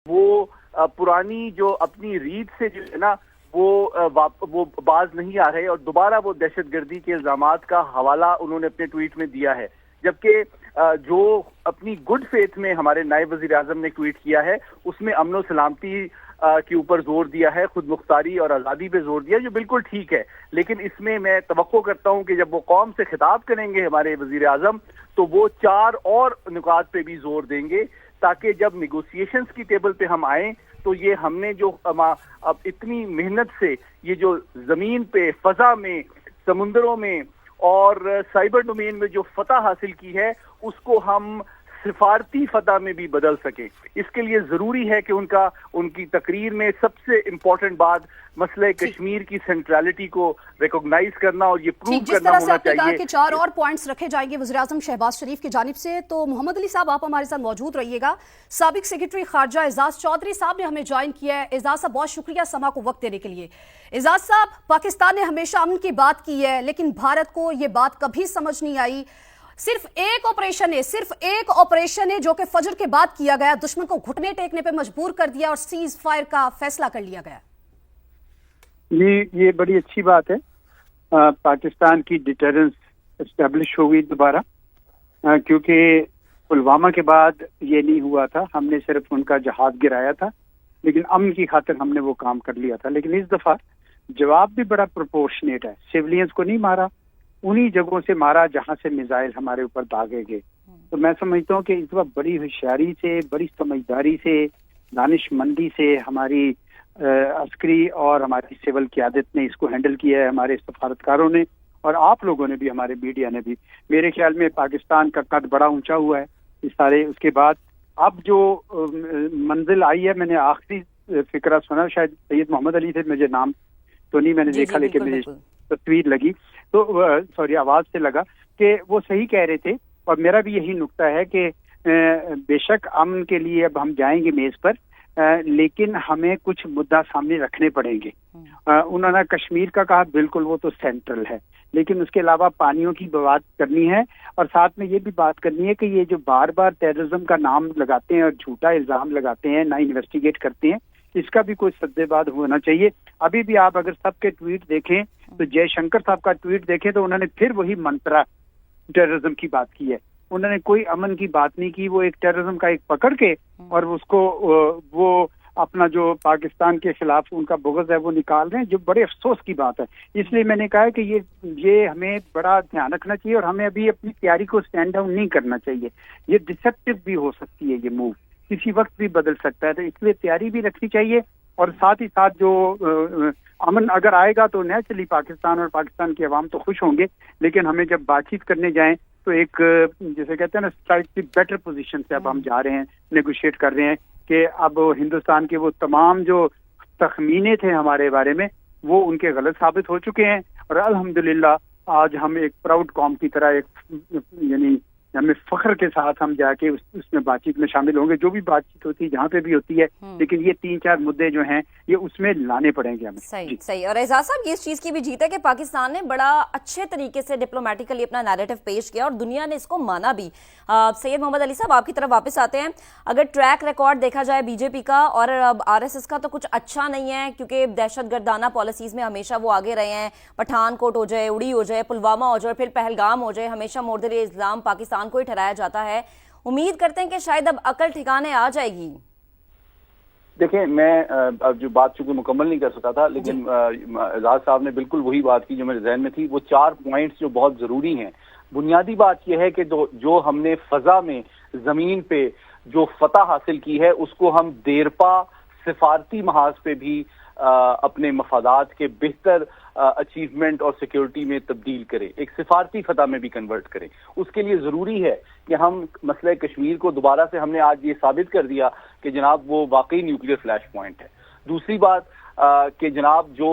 وہ پرانی جو اپنی ریت سے جو ہے نا وہ باز نہیں آ رہے، اور دوبارہ وہ دہشت گردی کے الزامات کا حوالہ انہوں نے اپنے ٹویٹ میں دیا ہے، جبکہ جو اپنی گڈ فیتھ میں ہمارے نائب وزیر اعظم نے ٹویٹ کیا ہے اس میں امن و سلامتی کے اوپر زور دیا ہے، خود مختاری اور آزادی پہ زور دیا، جو بالکل ٹھیک ہے، لیکن اس میں میں توقع کرتا ہوں کہ جب وہ قوم سے خطاب کریں گے ہمارے وزیر اعظم تو وہ 4 اور نکات پہ بھی زور دیں گے، تاکہ جب نیگوسیشنز کی ٹیبل پہ ہم آئیں تو یہ ہم نے جو اب اتنی محنت سے یہ جو زمین پہ، فضا میں، سمندروں میں اور سائبر ڈومین میں جو فتح حاصل کی ہے اس کو ہم سفارتی فتح میں بھی بدل سکیں۔ اس کے لیے ضروری ہے کہ ان کی تقریر میں سب سے امپورٹنٹ بات مسئلہ کشمیر کی سینٹرالٹی کو ریکوگنائز کرنا اور یہ پروو کرنا ہونا چاہیے۔ کہا کہ 4 اور پوائنٹس رکھے جائیں گے وزیراعظم شہباز شریف کی جانب سے، تو محمد علی صاحب آپ ہمارے ساتھ موجود رہیے گا۔ سابق سیکرٹری خارجہ اعزاز چودھری صاحب نے ہمیں جوائن کیا ہے۔ اعزاز صاحب بہت شکریہ سما کو وقت دینے کے لیے۔ اعزاز صاحب، پاکستان نے ہمیشہ امن کی بات کی ہے، لیکن بھارت کو یہ بات کبھی سمجھ نہیں آئی۔ صرف ایک آپریشن ہے جو کہ فجر کے بعد کیا گیا، دشمن کو گھٹنے ٹیکنے پہ مجبور کر دیا اور سیز فائر کا فیصلہ کر لیا گیا۔ جی، یہ بڑی اچھی بات ہے۔ پاکستان کی ڈیٹرنس اسٹیبلش ہو گئی دوبارہ، کیونکہ پلوامہ کے بعد یہ نہیں ہوا تھا، ہم نے صرف ان کا جہاز گرایا تھا، لیکن امن کی خاطر ہم نے وہ کام کر لیا تھا۔ لیکن اس دفعہ جواب بھی بڑا پروپورشنیٹ ہے، سیولینز کو نہیں مارا، انہی جگہوں سے مارا جہاں سے میزائل ہمارے اوپر داغے گئے۔ تو میں سمجھتا ہوں کہ اس وقت بڑی ہوشیاری سے، بڑی سمجھداری سے، دانش مندی سے ہماری عسکری اور ہماری سول قیادت نے اس کو ہینڈل کیا ہے، ہمارے سفارتکاروں نے اور آپ لوگوں نے بھی، ہمارے میڈیا نے بھی۔ میرے خیال میں پاکستان کا قد بڑا اونچا ہوا ہے اس کے بعد اب جو منزل آئی ہے۔ میں نے آخری فکرہ سنا، شاید سید محمد علی سے، مجھے نام تو نہیں میں نے دیکھا، لیکن مجھے تصویر لگی تو سوری آواز سے لگا کہ وہ صحیح کہہ رہے تھے، اور میرا بھی یہی نقطہ ہے کہ بے شک امن کے لیے اب ہم جائیں گے میز پر، لیکن ہمیں کچھ مدعا سامنے رکھنے پڑیں گے۔ انہوں نے کشمیر کا کہا، بالکل وہ تو سینٹرل ہے، لیکن اس کے علاوہ پانیوں کی بات کرنی ہے، اور ساتھ میں یہ بھی بات کرنی ہے کہ یہ جو بار بار ٹیررزم کا نام لگاتے ہیں اور جھوٹا الزام لگاتے ہیں، نہ انویسٹیگیٹ کرتے ہیں، اس کا بھی کوئی سدے باد ہونا چاہیے۔ ابھی بھی آپ اگر سب کے ٹویٹ دیکھیں تو جے شنکر صاحب کا ٹویٹ دیکھیں تو انہوں نے پھر وہی منترا ٹیررزم کی بات کی ہے، انہوں نے کوئی امن کی بات نہیں کی۔ وہ ایک ٹیررزم کا ایک پکڑ کے اور اس کو وہ اپنا جو پاکستان کے خلاف ان کا بغض ہے وہ نکال رہے ہیں، جو بڑے افسوس کی بات ہے۔ اس لیے میں نے کہا کہ یہ ہمیں بڑا دھیان رکھنا چاہیے، اور ہمیں ابھی اپنی تیاری کو سٹینڈ ڈاؤن نہیں کرنا چاہیے۔ یہ ڈسپٹیو بھی ہو سکتی ہے، یہ موو کسی وقت بھی بدل سکتا ہے، تو اس لیے تیاری بھی رکھنی چاہیے، اور ساتھ ہی ساتھ جو امن اگر آئے گا تو نیچرلی پاکستان اور پاکستان کے عوام تو خوش ہوں گے، لیکن ہمیں جب بات چیت کرنے جائیں تو ایک جیسے کہتے ہیں نا سلائٹلی بیٹر پوزیشن سے اب ہم جا رہے ہیں، نیگوشیٹ کر رہے ہیں کہ اب ہندوستان کے وہ تمام جو تخمینے تھے ہمارے بارے میں وہ ان کے غلط ثابت ہو چکے ہیں، اور الحمدللہ آج ہم ایک پراؤڈ قوم کی طرح یعنی ہمیں فخر کے ساتھ ہم جا کے اس میں بات چیت میں شامل ہوں گے۔ جو بھی بات چیت ہوتی ہے جہاں پہ بھی ہوتی ہے، لیکن یہ 3-4 مدعے جو ہیں یہ اس میں لانے پڑیں گے ہمیں۔ صحیح۔ اور اعزاز صاحب، یہ اس چیز کی بھی جیت ہے کہ پاکستان نے بڑا اچھے طریقے سے ڈپلومیٹیکلی اپنا نیریٹو پیش کیا اور دنیا نے اس کو مانا بھی۔ سید محمد علی صاحب، آپ کی طرف واپس آتے ہیں۔ اگر ٹریک ریکارڈ دیکھا جائے بی جے پی کا اور RSS کا تو کچھ اچھا نہیں ہے، کیونکہ دہشت گردانہ پالیسیز میں ہمیشہ وہ آگے رہے ہیں۔ پٹھان کوٹ ہو جائے، اڑی ہو جائے، پلوامہ ہو جائے، پھر پہلگام ہو جائے، ہمیشہ مورد الزام پاکستان کو ہی ٹھہرایا جاتا ہے۔ امید کرتے ہیں کہ شاید اب عقل ٹھکانے آ جائے گی۔ دیکھیں، میں اب جو بات چونکہ مکمل نہیں کر سکا تھا، لیکن اعزاز صاحب نے بالکل وہی بات کی جو میرے ذہن میں تھی۔ وہ 4 پوائنٹس جو بہت ضروری ہیں، بنیادی بات یہ ہے کہ جو ہم نے فضا میں، زمین پہ جو فتح حاصل کی ہے اس کو ہم دیرپا سفارتی محاذ پہ بھی اپنے مفادات کے بہتر اچیومنٹ اور سیکیورٹی میں تبدیل کریں، ایک سفارتی فتح میں بھی کنورٹ کریں۔ اس کے لیے ضروری ہے کہ ہم مسئلہ کشمیر کو دوبارہ سے، ہم نے آج یہ ثابت کر دیا کہ جناب وہ واقعی نیوکلیئر فلیش پوائنٹ ہے۔ دوسری بات کہ جناب جو